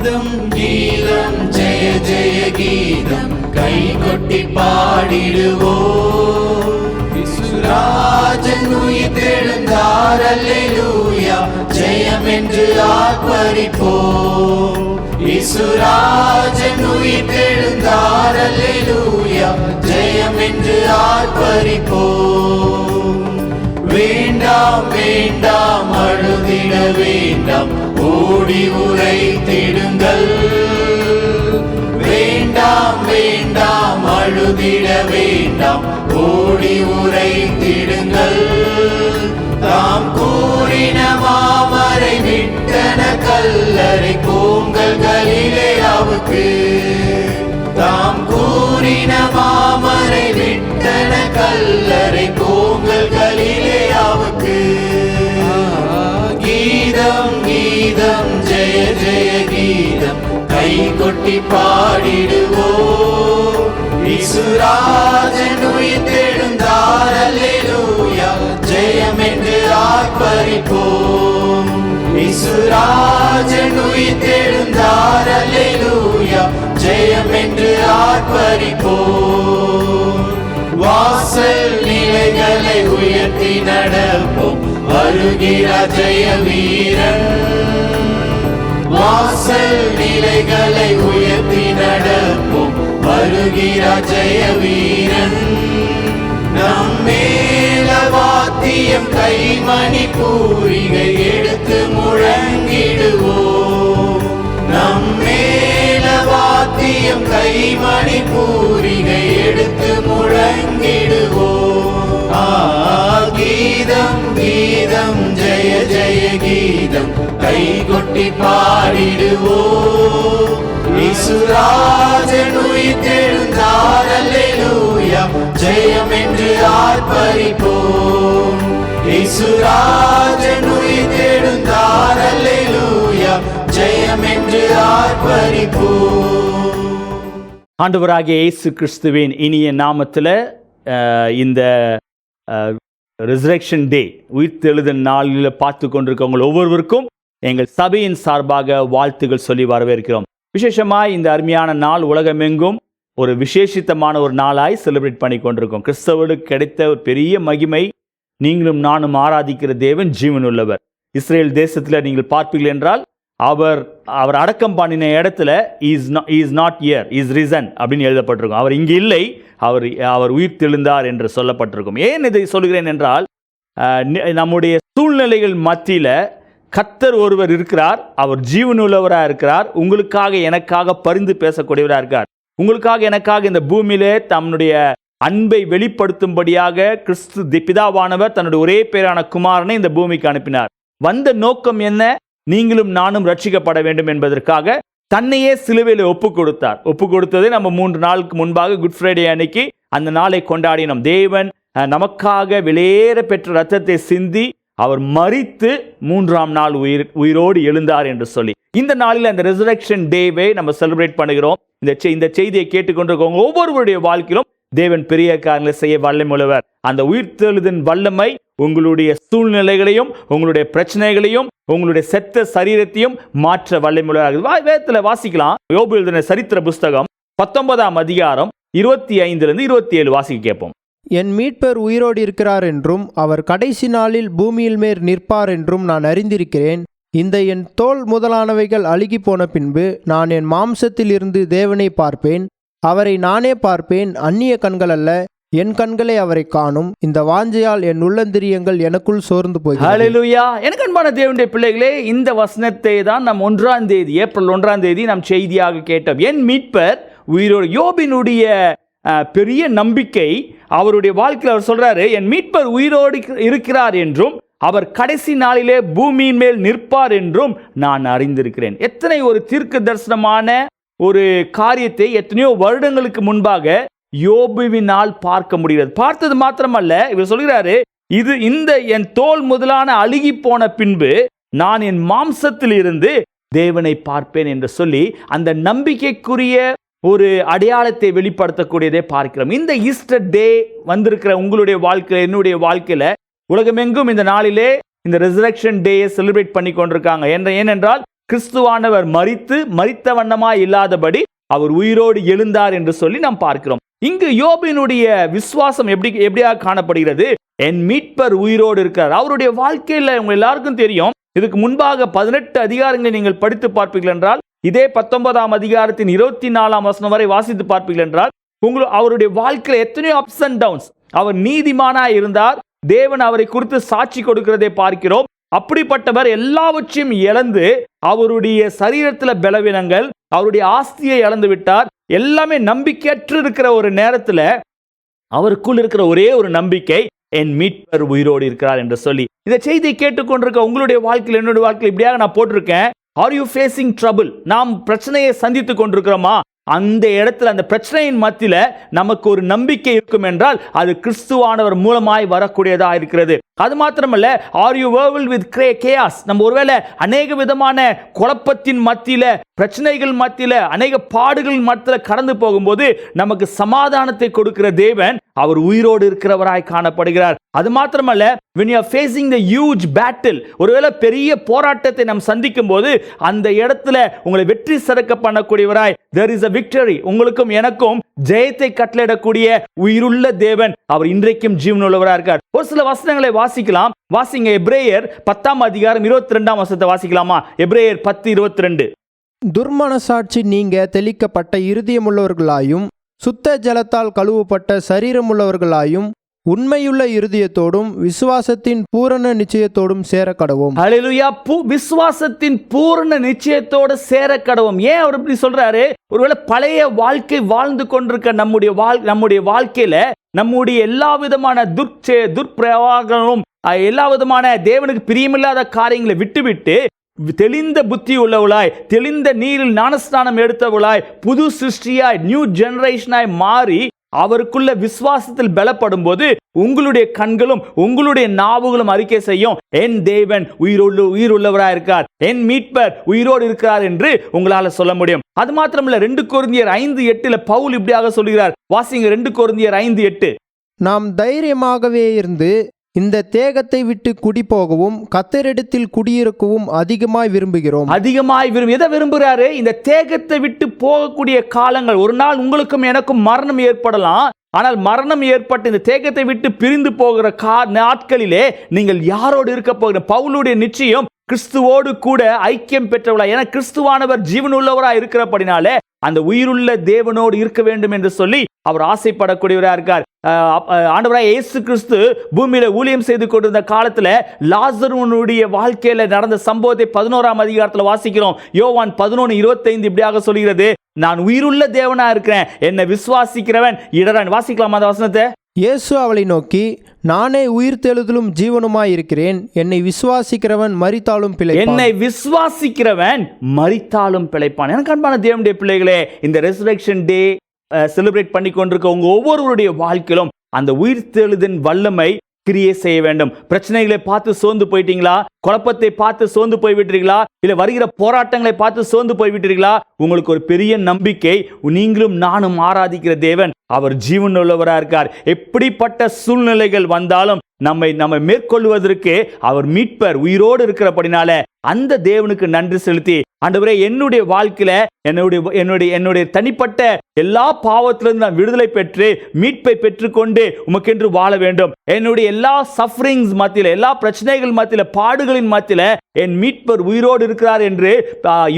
கீதம் கீதம் ஜெய ஜெய கீதம் கை கொட்டி பாடிடுவோம். இயேசுராஜன் உயிர்த்தெழுந்தார் அல்லேலூயா ஜெயம் என்று ஆர்ப்பரிப்போம். இயேசுராஜன் உயிர்த்தெழுந்தார் அல்லேலூயா ஜெயம் என்று ஆர்ப்பரிப்போம். வேண்டாம் வேண்டாம் அழுதிட வேண்டாம் ஓடி உரைத்திடுங்கள். வேண்டாம் வேண்டாம் அழுதிட வேண்டாம் ஓடி உரைத்திடுங்கள். தாம் கூறின மாமரை விட்டன கல்லறை கோங்கல் கலிலேயாவுக்கு. தாம் கூறின மாமரை விட்டன கல்லறை கோங்கல் கலிலேயாவுக்கு. கீதம் கீதம் ஜெய ஜெய கீதம் கை கொட்டி பாடிடுவோம். இயேசுராஜன் உயிர்த்தெழுந்தார் அல்லேலூயா ஜெயம் என்று ஆர்ப்பரிப்போம். இயேசுராஜன் உயிர்த்தெழுந்தார் அல்லேலூயா ஜெயம் என்று ஆர்ப்பரிப்போம். வாசல் நிலைகளை உயர்த்தி நடப்போம் வருகிறார் ஜெய வீரன். வாசல் நிலைகளை உயர்த்தி நடப்போம் வருகிறார் ஜெய வீரன். நம்மேல வாத்தியம் கைமணி பூரிகை எடுத்து முழங்கிடுவோம். நம்மேல வாத்தியம் கைமணி பூரிகை எடுத்து முழங்கிடுவோம். கீதம் கீதம் ஜெய ஜெய கீதம் கை கொட்டி பாடிடுவோம். இயேசுராஜன் உயிர்த்தெழுந்தார் அல்லேலூயா ஜெயம் என்று ஆர்ப்பரிப்போம். இயேசுராஜன் உயிர்த்தெழுந்தார் அல்லேலூயா ஜெயம் என்று ஆர்ப்பரிப்போம். ஆண்டவராகிய இயேசு கிறிஸ்துவின் இனிய நாமத்தில் இந்த ரெசரக்ஷன் டே உயிர்த்தெழுதல் நாளில் பார்த்து கொண்டிருக்கவங்க ஒவ்வொருவருக்கும் எங்கள் சபையின் சார்பாக வாழ்த்துக்கள் சொல்லி வரவேற்கிறோம். விசேஷமாக இந்த அருமையான நாள் உலகமெங்கும் ஒரு விசேஷித்தமான ஒரு நாளாய் செலிப்ரேட் பண்ணி கொண்டிருக்கோம். கிறிஸ்தவர்களுக்கு கிடைத்த ஒரு பெரிய மகிமை, நீங்களும் நானும் ஆராதிக்கிற தேவன் ஜீவன் உள்ளவர். இஸ்ரேல் தேசத்தில் நீங்கள் பார்ப்பீர்கள் என்றால் அவர் அடக்கம் பண்ணின இடத்துல இஸ் நாட் இயர் இஸ் ரிசன் அப்படின்னு எழுதப்பட்டிருக்கும். அவர் இங்கே இல்லை, அவர் உயிர் தெழுந்தார் என்று சொல்லப்பட்டிருக்கும். ஏன் இதை சொல்கிறேன் என்றால், நம்முடைய சூழ்நிலைகள் மத்தியில் கர்த்தர் ஒருவர் இருக்கிறார். அவர் ஜீவனுள்ளவராக இருக்கிறார். உங்களுக்காக எனக்காக பரிந்து பேசக்கூடியவராக இருக்கார். உங்களுக்காக எனக்காக இந்த பூமியிலே தன்னுடைய அன்பை வெளிப்படுத்தும்படியாக கிறிஸ்து பிதாவானவர் தன்னுடைய ஒரே பேரான குமாரனை இந்த பூமிக்கு அனுப்பினார். வந்த நோக்கம் என்ன? நீங்களும் நானும் ரட்சிக்கப்பட வேண்டும் என்பதற்காக தன்னையே சிலுவையில் ஒப்பு கொடுத்தார். ஒப்பு கொடுத்தது நம்ம 3 நாளுக்கு முன்பாக குட் ஃப்ரைடே அன்னைக்கு அந்த நாளை கொண்டாடினோம். தேவன் நமக்காக வெளியேற பெற்ற ரத்தத்தை சிந்தி அவர் மரித்து 3ஆம் நாள் உயிரோடு எழுந்தார் என்று சொல்லி இந்த நாளில் அந்த ரெசரக்ஷன் டேவை நம்ம செலிப்ரேட் பண்ணுகிறோம். இந்த செய்தியை கேட்டுக்கொண்டிருக்கவங்க ஒவ்வொருவருடைய வாழ்க்கையிலும் தேவன் பெரிய காரியங்களை செய்ய வல்லமையுள்ளவர். அந்த உயிர்த்தெழுதலின் வல்லமை உங்களுடைய சூழ்நிலைகளையும் உங்களுடைய பிரச்சனைகளையும் உங்களுடைய செத்த சரீரத்தையும் மாற்ற வல்லமையுள்ளவர். வேதத்தில் வாசிக்கலாம். யோபு எழுதின சரித்திர புஸ்தகம் 19ஆம் அதிகாரம் 25-27 வாசிக்க கேட்போம். என் மீட்பர் உயிரோடு இருக்கிறார் என்றும் அவர் கடைசி நாளில் பூமியில் மேல் நிற்பார் என்றும் நான் அறிந்திருக்கிறேன். இந்த என் தோல் முதலானவைகள் அழுகி போன பின்பு நான் என் மாம்சத்தில் இருந்து தேவனை பார்ப்பேன். அவரை நானே பார்ப்பேன், அந்நிய கண்கள் அல்ல, என் கண்களே அவரை காணும். இந்த வாஞ்சையால் என் உள்ளந்திரியங்கள் எனக்குள் சோர்ந்து போகிறது. ஹல்லேலூயா. எனக்கு அன்பான தேவனுடைய பிள்ளைகளே, இந்த வசனத்தை தான் நாம் ஏப்ரல் 1ஆம் தேதி நாம் செய்தியாக கேட்டோம். என் மீட்பர் உயிரோடு. யோபினுடைய பெரிய நம்பிக்கை, அவருடைய வாழ்க்கையில் அவர் சொல்றாரு, என் மீட்பர் உயிரோடு இருக்கிறார் என்றும் அவர் கடைசி நாளிலே பூமியின் மேல் நிற்பார் என்றும் நான் அறிந்திருக்கிறேன். எத்தனை ஒரு தீர்க்க தரிசனமான ஒரு காரியத்தை எத்தனையோ வருடங்களுக்கு முன்பாக யோபுவினால் பார்க்க முடிகிறது. பார்த்தது மாத்திரமல்ல, இவர் சொல்கிறாரு, இந்த என் தோல் முதலான அழுகி போன பின்பு நான் என் மாம்சத்தில் இருந்து தேவனை பார்ப்பேன் என்று சொல்லி அந்த நம்பிக்கைக்குரிய ஒரு அடையாளத்தை வெளிப்படுத்தக்கூடியதை பார்க்கிறோம். இந்த ஈஸ்டர் டே வந்திருக்கிற உங்களுடைய வாழ்க்கையில், என்னுடைய வாழ்க்கையில உலகமெங்கும் இந்த நாளிலே இந்த ரெசரக்ஷன் டேயை செலிப்ரேட் பண்ணி கொண்டிருக்காங்க. ஏனென்றால் கிறிஸ்துவானவர் மரித்த வண்ணமாய் இல்லாதபடி அவர் உயிரோடு எழுந்தார் என்று சொல்லி நாம் பார்க்கிறோம். இங்கு யோபினுடைய விசுவாசம் எப்படியாக காணப்படுகிறது? என் மீட்பர் உயிரோடு இருக்கிறார். அவருடைய வாழ்க்கையில் உங்க எல்லாருக்கும் தெரியும், இதுக்கு முன்பாக 18 அதிகாரங்களை நீங்கள் படித்து பார்ப்பீர்கள் என்றால், இதே 19ஆம் அதிகாரத்தின் 24ஆம் வசனம் வரை வாசித்து பார்ப்பீர்கள் என்றால், அவருடைய வாழ்க்கையில் எத்தனையோ அப்ஸ் அண்ட் டவுன்ஸ். அவர் நீதிமானாய் இருந்தார், தேவன் அவரை குறித்து சாட்சி கொடுக்கிறதை பார்க்கிறோம். அப்படிப்பட்டவர் எல்லாவற்றையும் இழந்து, அவருடைய சரீரத்தில் பலவீனங்கள், அவருடைய ஆஸ்தியை இழந்து விட்டார். எல்லாமே நம்பிக்கையற்று இருக்கிற ஒரு நேரத்தில் அவருக்குள் இருக்கிற ஒரே ஒரு நம்பிக்கை, என் மீட்பர் உயிரோடு இருக்கிறார் என்று சொல்லி. இந்த செய்தியை கேட்டுக்கொண்டிருக்க உங்களுடைய வாழ்க்கையில், என்னுடைய வாழ்க்கையில் இப்படியாக நான் போட்டிருக்கேன், ஆர் யூ ஃபேசிங் ட்ரபிள்? நாம் பிரச்சனையை சந்தித்து கொண்டிருக்கிறோமா? அந்த இடத்துல, அந்த பிரச்சனையின் மத்தியில நமக்கு ஒரு நம்பிக்கை இருக்கும் என்றால் அது கிறிஸ்துவானவர் மூலமாய் வரக்கூடியதா இருக்கிறது. அது மாத்திரமல்ல, are you overwhelmed with chaos? நம்ம ஒருவேளை அநேக விதமான குழப்பத்தின் மத்தியில, பிரச்சனைகள் மத்தியில, அநேக பாடுகள் மத்தியில கடந்து போகும்போது நமக்கு சமாதானத்தை கொடுக்கிற தேவன் அவர் உயிரோடு இருக்கிறவராய் காணப்படுகிறார். அது மாத்திரமல்ல, when you are facing the huge battle, ஒருவேளை பெரிய போராட்டத்தை நாம் சந்திக்கும் போது அந்த இடத்துல உங்களை வெற்றி சிறக்க பண்ணக்கூடியவராய், there is a victory, உங்களுக்கும் எனக்கும் ஜெயத்தை கட்டளையிடக்கூடிய உயிருள்ள தேவன் அவர் இன்றைக்கும் ஜீவனுள்ளவராக இருக்கார். ஒரு சில வசனங்களை வாசிக்கலாம். வாசிங்க, எபிரேயர் 10ஆம் அதிகாரம் 22ஆம் வசனத்தை வாசிக்கலாமா? எபிரேயர் 10:22. துர்மனசாட்சி நீங்க தெளிக்கப்பட்ட இருதயமுள்ளவர்களாயும் சுத்த ஜலத்தால் கழுவப்பட்ட சரீரமுள்ளவர்களாயும் உண்மையுள்ள இருதயத்தோடும் விசுவாசத்தின் பூரண நிச்சயத்தோடும் சேர கடவோம். ஹல்லேலூயா. விசுவாசத்தின் பூரண நிச்சயத்தோடு சேர கடவோம். ஏன் அவர் இப்படி சொல்றாரு? ஒருவேளை பழைய வாழ்க்கை வாழ்ந்து கொண்டிருக்க நம்முடைய வாழ்க்கையில நம்முடைய எல்லா விதமான துர்பிரவாகங்களும், எல்லா விதமான தேவனுக்கு பிரியமில்லாத காரியங்களை விட்டுவிட்டு தெளிந்த புத்தி உள்ளவளாய், தெளிந்த நீரில் ஞானஸ்நானம் எடுத்தவளாய், புது சிருஷ்டியாய், நியூ ஜெனரேஷனாய் மாறி அவருக்குள்ள விசுவாசத்தில் பலப்படும் போது உங்களுடைய கண்களும் உங்களுடைய நாவுகளும் அறிக்கை செய்யும், என் தேவன் உயிருள்ளவராய் இருக்கார், என் மீட்பர் உயிரோடு இருக்கிறார் என்று உங்களால சொல்ல முடியும். அது மாத்திரமல்ல, 2 கொரிந்தியர் 5:8 பவுல் இப்படியாக சொல்கிறார். வாசிங்க, 2 கொரிந்தியர் 5:8. நாம் தைரியமாகவே இருந்து இந்த தேகத்தை விட்டு குடி போகவும் கர்த்தரிடத்தில் குடியிருக்கவும் அதிகமாய் விரும்புகிறோம். எதை விரும்புகிறாரு? இந்த தேகத்தை விட்டு போகக்கூடிய காலங்கள். ஒரு நாள் உங்களுக்கும் எனக்கும் மரணம் ஏற்படலாம். ஆனால் மரணம் ஏற்பட்டு இந்த தேகத்தை விட்டு பிரிந்து போகிற நாட்களிலே நீங்கள் யாரோடு இருக்க போகிற? பவுலுடைய நிச்சயம் கிறிஸ்துவோடு கூட ஐக்கியம் பெற்றவளா. என கிறிஸ்துவானவர் ஜீவனுள்ளவரா இருக்கிறபடினாலே அந்த உயிருள்ள தேவனோடு இருக்க வேண்டும் என்று சொல்லி அவர் ஆசைப்படக்கூடியவராக இருக்கார். ஆண்டவராய் இயேசு கிறிஸ்து பூமியில ஊழியம் செய்து கொண்டிருந்த காலத்துல லாசருனுடைய வாழ்க்கையில நடந்த சம்பவத்தை 11ஆம் அதிகாரத்தில் வாசிக்கிறோம். யோவான் 11:25 இப்படியாக சொல்கிறது, நான் உயிருள்ள தேவனா இருக்கிறேன், என்னை விசுவாசிக்கிறவன் இடரான். வாசிக்கலாமா அந்த வசனத்தை? இயேசு அவளை நோக்கி, நானே உயிர்த்தெழுதலும் ஜீவனுமாய் இருக்கிறேன், என்னை விசுவாசிக்கிறவன் மரித்தாலும் பிழைப்பான். என்னை விசுவாசிக்கிறவன் மரித்தாலும் பிழைப்பான். எனக்கு அன்பான தேவனுடைய பிள்ளைகளே, இந்த ரெசரக்ஷன் டே செலிப்ரேட் பண்ணி கொண்டிருக்க உங்க ஒவ்வொருவருடைய வாழ்க்கையிலும் அந்த உயிர்த்தெழுதின் வல்லமை கிரியை செய்ய வேண்டும். பிரச்சனைகளை பார்த்து சோர்ந்து போயிட்டீங்களா? குழப்பத்தை பார்த்து சோர்ந்து போய்விட்டீர்களா? இல்ல வருகிற போராட்டங்களை பார்த்து சோர்ந்து போய்விட்டீர்களா? உங்களுக்கு ஒரு பெரிய நம்பிக்கை, நீங்களும் நானும் ஆராதிக்கிற தேவன் அவர் ஜீவனுள்ளவராக இருக்கார். எப்படிப்பட்ட சூழ்நிலைகள் வந்தாலும் நம்மை மேற்கொள்வதற்கு அவர் மீட்பர் உயிரோடு இருக்கிறபடினால அந்த தேவனுக்கு நன்றி செலுத்தி, ஆண்டவரே என்னுடைய வாழ்க்கையில என்னுடைய தனிப்பட்ட எல்லா பாவத்திலிருந்து நான் விடுதலை பெற்று மீட்பை பெற்றுக்கொண்டு உமக்கென்று வாழ வேண்டும். என்னுடைய எல்லா சஃபரிங்ஸ் மத்தியில, எல்லா பிரச்சனைகள் மத்தியில, பாடுகளின் மத்தியில என் மீட்பர் உயிரோடு இருக்கிறார் என்று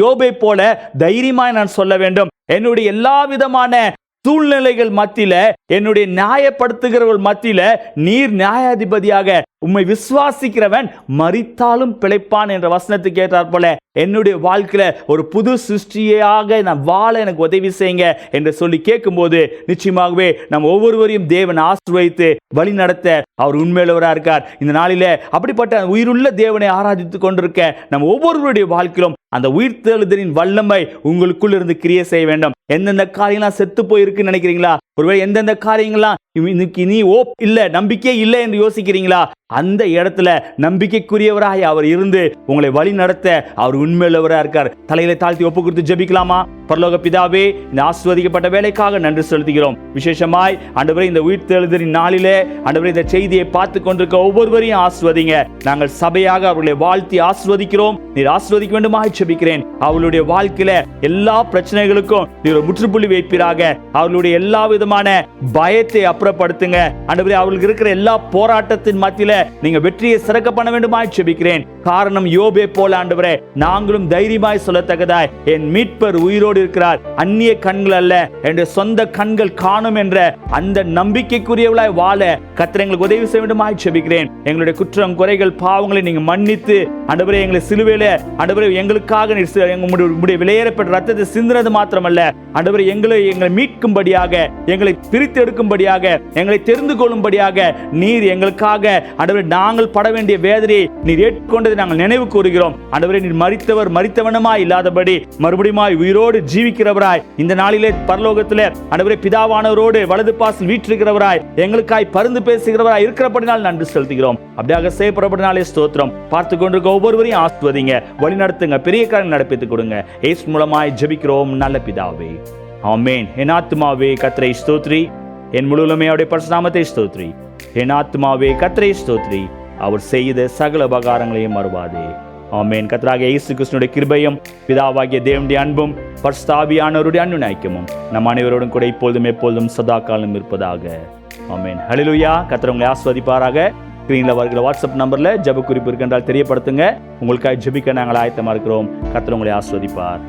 யோபை போல தைரியமாய் நான் சொல்ல வேண்டும். என்னுடைய எல்லா விதமான சூழ்நிலைகள் மத்தியில, என்னுடைய நியாயப்படுத்துகிறவர்கள் மத்தியில நீர் நியாயாதிபதியாக உம்மை விசுவாசிக்கிறவன் மரித்தாலும் பிழைப்பான் என்ற வசனத்துக்கு ஏற்றார் போல என்னுடைய வாழ்க்கையில ஒரு புது சிருஷ்டியாக நான் வாழ எனக்கு உதவி செய்யுங்க என்று சொல்லி கேட்கும்போது நிச்சயமாகவே நம்ம ஒவ்வொருவரையும் தேவன் ஆசீர்வதித்து வழி நடத்த அவர் உண்மையுள்ளவராக இருக்கார். இந்த நாளிலே அப்படிப்பட்ட உயிருள்ள தேவனை ஆராதித்துக் கொண்டிருக்க நம்ம ஒவ்வொருவருடைய வாழ்க்கையிலும் அந்த உயிர்த்தெழுதலின் வல்லமை உங்களுக்குள் இருந்து கிரியை செய்ய வேண்டும். எந்தெந்த காரியம்லாம் செத்து போயிருக்குன்னு நினைக்கிறீங்களா? ஒருவேளை எந்தெந்த காரியங்கள்லாம் இன்னைக்கு நீ இல்ல, நம்பிக்கை இல்லை என்று யோசிக்கிறீங்களா, அந்த இடத்துல நம்பிக்கைக்குரியவராய் அவர் இருந்து உங்களை வழி நடத்த அவர் உண்மையுள்ளவராக இருக்கார். தலையில தாழ்த்தி ஒப்பு கொடுத்து ஜெபிக்கலாமா? பரலோக பிதாவே, இந்த ஆசீர்வதிக்கப்பட்ட வேலைக்காக நன்றி செலுத்துகிறோம். விசேஷமாய் ஆண்டவரே, இந்த உயிர்த்தெழுதலின் நாளிலே ஆண்டவரே, இந்த செய்தியை பார்த்து கொண்டிருக்க ஒவ்வொருவரையும் ஆசீர்வதிங்க. நாங்கள் சபையாக அவர்களை வாழ்த்தி ஆசீர்வதிக்கிறோம். நீர் ஆசீர்வதிக்க வேண்டுமாய் ஜெபிக்கிறேன். அவர்களுடைய வாழ்க்கையில எல்லா பிரச்சனைகளுக்கும் நீர் முற்றுப்புள்ளி வைப்பீராக. அவர்களுடைய எல்லா விதமான பயத்தை அப்புறப்படுத்துங்க. ஆண்டவரே, அவர்களுக்கு இருக்கிற எல்லா போராட்டத்தின் மத்தியில நீங்க வெற்றியை சிறக்க பண்ண வேண்டுமாய் ஜெபிக்கிறேன். காரணம் யோபே போல ஆண்டவரே, நாங்களும் தைரியமாய் சொல்லத்தக்கதாய் என் மீட்பர் உயிரோடு இருக்கிறார், அந்நிய கண்கள் அல்ல, என்ற சொந்த கண்கள் காணும் என்ற அந்த நம்பிக்கைக்குரியவளாய் வாழ கர்த்தர் எங்களுக்கு உதவி செய்ய வேண்டுமாய் ஜெபிக்கிறேன். எங்களுடைய குற்றம் குறைகள் பாவங்களை நீங்க மன்னித்து ஆண்டவரே, எங்களை சிலுவையில ஆண்டவரே எங்களுக்காக உங்களுடைய விலையேறப்பட்ட ரத்தத்தை சிந்தினது மாத்திரமல்ல ஆண்டவரே, எங்களை மீட்கும்படியாக, எங்களை பிரித்து எடுக்கும்படியாக, எங்களை தெரிந்து கொள்ளும்படியாக நீர் எங்களுக்காக ஆண்டவரே நாங்கள் பட வேண்டிய வேதனையை நீர் ஏற்றுக்கொண்டதை நாங்கள் நினைவு கூறுகிறோம். ஆண்டவரே, நீர் மரித்தவர் மரித்தவனமாய் இல்லாதபடி மறுபடியும் உயிரோடு ஜீவிக்கிறவராய் இந்த நாளிலே பரலோகத்திலே ஆண்டவரே பிதாவானவரோடு வலது பாசில் வீற்றிருக்கிறவராய் எங்களுக்காய் பரிந்து பேசுகிறவராய் இருக்கிறபடினால் நன்றி செலுத்துகிறோம். அப்படியாக செய்யப்படப்படினாலே ஸ்தோத்திரம். பார்த்து கொண்டிருக்க ஒவ்வொருவரையும் ஆசீர்வதிங்க, வழி நடத்துங்க, பெரிய காரியம் நடப்பித்துக் கொடுங்க. இயேசு மூலமாய் ஜெபிக்கிறோம் நல்ல பிதாவே, ஆமென். என் ஆத்துமாவே கர்த்தரை ஸ்தோத்ரி, என் முழுவதுமே அவருடைய பரிசுத்த நாமத்தை ஸ்தோத்ரி. என் ஆத்துமாவே கர்த்தரை ஸ்தோத்ரி, அவர் செய்த சகல உபகாரங்களையும் மறவாதே. ஆமென். கர்த்தராகிய இயேசு கிறிஸ்துவின் கிருபையும் பிதாவாகிய தேவனுடைய அன்பும் பரிசுத்த ஆவியானவருடைய அன்பின் நம் அனைவரோடும் கூட இப்பொழுதும் எப்பொழுதும் சதா காலம் இருப்பதாக. ஆமென். ஹல்லேலூயா. கர்த்தர் உங்களை ஆசீர்வதிப்பாராக. ஸ்கிரீன்ல வருகிற வாட்ஸ்அப் நம்பர்ல ஜெப குறிப்பு இருக்கின்றால் தெரியப்படுத்துங்க. உங்களுக்காக ஜெபிக்க நாங்கள் ஆயத்தமா இருக்கிறோம். கர்த்தர் உங்களை ஆசீர்வதிப்பார்.